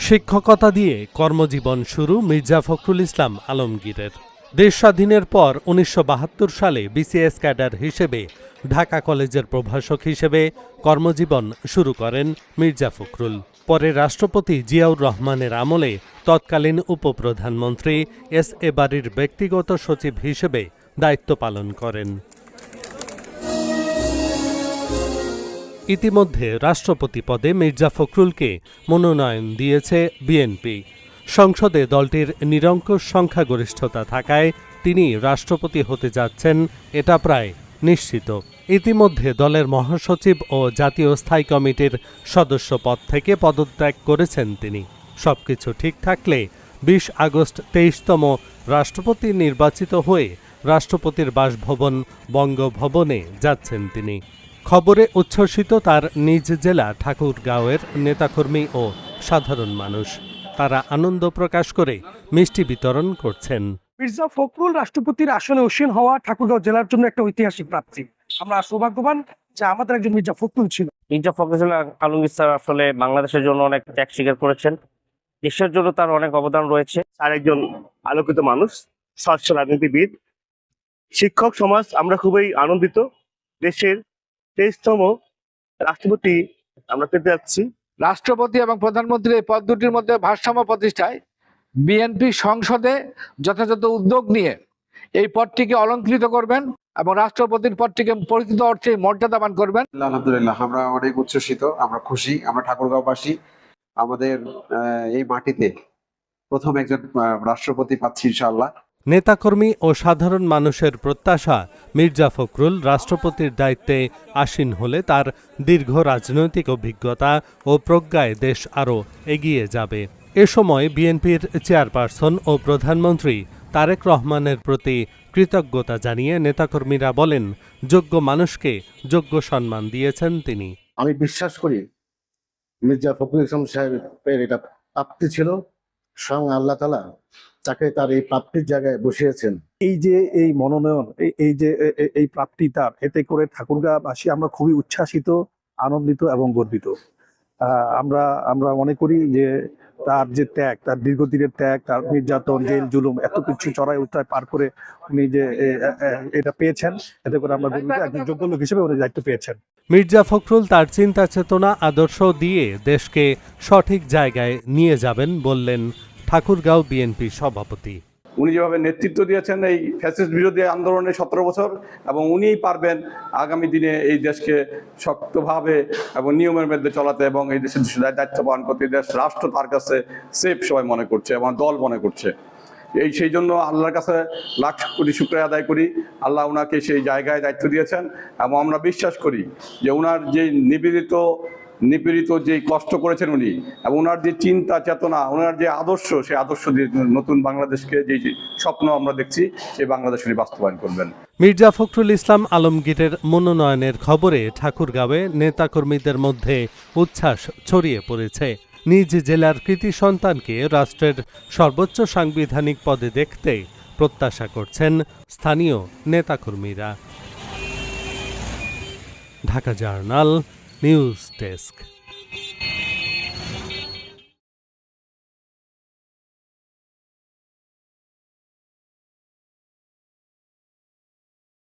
শিক্ষকতা দিয়ে কর্মজীবন শুরু মির্জা ফখরুল ইসলাম আলমগীরের। দেশ স্বাধীনের পর ১৯৭২ সালে বিসিএস ক্যাডার হিসেবে ঢাকা কলেজের প্রভাষক হিসেবে কর্মজীবন শুরু করেন মির্জা ফখরুল। পরে রাষ্ট্রপতি জিয়াউর রহমানের আমলে তৎকালীন উপপ্রধানমন্ত্রী এস এ বারীর ব্যক্তিগত সচিব হিসেবে দায়িত্ব পালন করেন। ইতিমধ্যে রাষ্ট্রপতি পদে মির্জা ফখরুলকে মনোনয়ন দিয়েছে বিএনপি। সংসদে দলটির নিরঙ্কুশ সংখ্যাগরিষ্ঠতা থাকায় তিনি রাষ্ট্রপতি হতে যাচ্ছেন এটা প্রায় নিশ্চিত। ইতিমধ্যে দলের মহাসচিব ও জাতীয় স্থায়ী কমিটির সদস্য পদ থেকে পদত্যাগ করেছেন তিনি। সবকিছু ঠিক থাকলে ২০ আগস্ট ২৩তম রাষ্ট্রপতি নির্বাচিত হয়ে রাষ্ট্রপতির বাসভবন বঙ্গভবনে যাচ্ছেন তিনি। খবরে উচ্ছ্বসিত তার নিজ জেলা ঠাকুরগাঁওয়ের নেতাকর্মী ও সাধারণ মানুষ। তারা আনন্দ প্রকাশ করে মিষ্টি বিতরণ করছেন। মির্জা ফখরুল রাষ্ট্রপতির আসনে আসীন হওয়া ঠাকুরগাঁও জেলার জন্য একটা ঐতিহাসিক প্রাপ্তি। আমরা সৌভাগ্যবান যে আমাদের একজন মির্জা ফখরুল ছিল। মির্জা ফখরুল আলমগীর স্যার আসলে বাংলাদেশের জন্য অনেক ত্যাগ স্বীকার করেছেন। দেশের জন্য তার অনেক অবদান রয়েছে। আর একজন আলোকিত মানুষ, স্বচ্ছ রাজনীতিবিদ, শিক্ষক সমাজ। আমরা খুবই আনন্দিত দেশের ২৩তম রাষ্ট্রপতি আমরা পেতে যাচ্ছি। রাষ্ট্রপতি এবং প্রধানমন্ত্রী এই পদ দুটির মধ্যে ভারসাম্য প্রতিষ্ঠায় বিএনপি সংসদে যথাযথ উদ্যোগ নিয়ে এই পদটিকে অলঙ্কৃত করবেন এবং রাষ্ট্রপতির পদটিকে প্রকৃত অর্থে মর্যাদাবান করবেন। আলহামদুলিল্লাহ, আমরা অনেক উচ্ছ্বসিত, আমরা খুশি। আমরা ঠাকুরগাঁওবাসী আমাদের এই মাটিতে প্রথম একজন রাষ্ট্রপতি পাচ্ছি ইনশাআল্লাহ। নেতাকর্মী ও সাধারণ মানুষের প্রত্যাশা মির্জা ফখরুল রাষ্ট্রপতির দায়িত্বে আসীন হলে তার দীর্ঘ রাজনৈতিক অভিজ্ঞতা ও প্রজ্ঞায় দেশ আরও এগিয়ে যাবে। এ সময় বিএনপির চেয়ারপারসন ও প্রধানমন্ত্রী তারেক রহমানের প্রতি কৃতজ্ঞতা জানিয়ে নেতাকর্মীরা বলেন, যোগ্য মানুষকে যোগ্য সম্মান দিয়েছেন তিনি। আমি বিশ্বাস করি মির্জা ফখরুল ইসলাম সাহেবের এটা প্রাপ্তি ছিল। স্বয়ং আল্লাহ তাআলা তাকে তার এই প্রাপ্তির জায়গায় বসিয়েছেন। এই যে এই মনোনয়ন, এই যে এই প্রাপ্তি তার, এতে করে ঠাকুরগাঁওবাসী আমরা খুবই উচ্ছ্বাসিত, আনন্দিত এবং গর্বিত। আমরা মনে করি যে তার যে ত্যাগ, তার দীর্ঘদিনের ত্যাগ, তার নির্যাতন, জেল জুলুম, এত কিছু চড়াই উতরাই পার করে উনি যে এটা পেয়েছেন, এতে করে আমরা গর্বিত। একজন যোগ্য লোক হিসেবে উনি দায়িত্ব পেয়েছেন। মির্জা ফখরুল তার চিন্তা চেতনা আদর্শ দিয়ে দেশকে সঠিক জায়গায় নিয়ে যাবেন বললেন ঠাকুরগাঁও বিএনপি সভাপতি। উনি যেভাবে নেতৃত্ব দিয়েছেন এই ফ্যাসিস্ট বিরোধী আন্দোলনে ১৭ বছর, এবং উনিই পারবেন আগামী দিনে এই দেশকে শক্তভাবে এবং নিয়মের মধ্যে চলাতে এবং এই দেশের দায়িত্ব পালন করতে। দেশ রাষ্ট্র তার কাছে সেফ সবাই মনে করছে এবং দল মনে করছে। সেই জন্য আল্লাহর কাছে লাখ কোটি শুকরিয়া আদায় করি। আল্লাহ ওনাকে সেই জায়গায় দায়িত্ব দিয়েছেন এবং আমরা বিশ্বাস করি যে ওনার যে নিপীড়িত যে কষ্ট করেছেন উনি, এবং ওনার যে চিন্তা চেতনা, ওনার যে আদর্শ, সেই আদর্শ দিয়ে নতুন বাংলাদেশকে যে স্বপ্ন আমরা দেখছি সেই বাংলাদেশ উনি বাস্তবায়ন করবেন। মির্জা ফখরুল ইসলাম আলমগীরের মনোনয়নের খবরে ঠাকুরগাঁওয়ে নেতাকর্মীদের মধ্যে উচ্ছ্বাস ছড়িয়ে পড়েছে। নিজ জেলার কৃতি সন্তানকে রাষ্ট্রের সর্বোচ্চ সাংবিধানিক পদে দেখতে প্রত্যাশা করছেন স্থানীয় নেতাকর্মীরা। Dhaka journal news desk.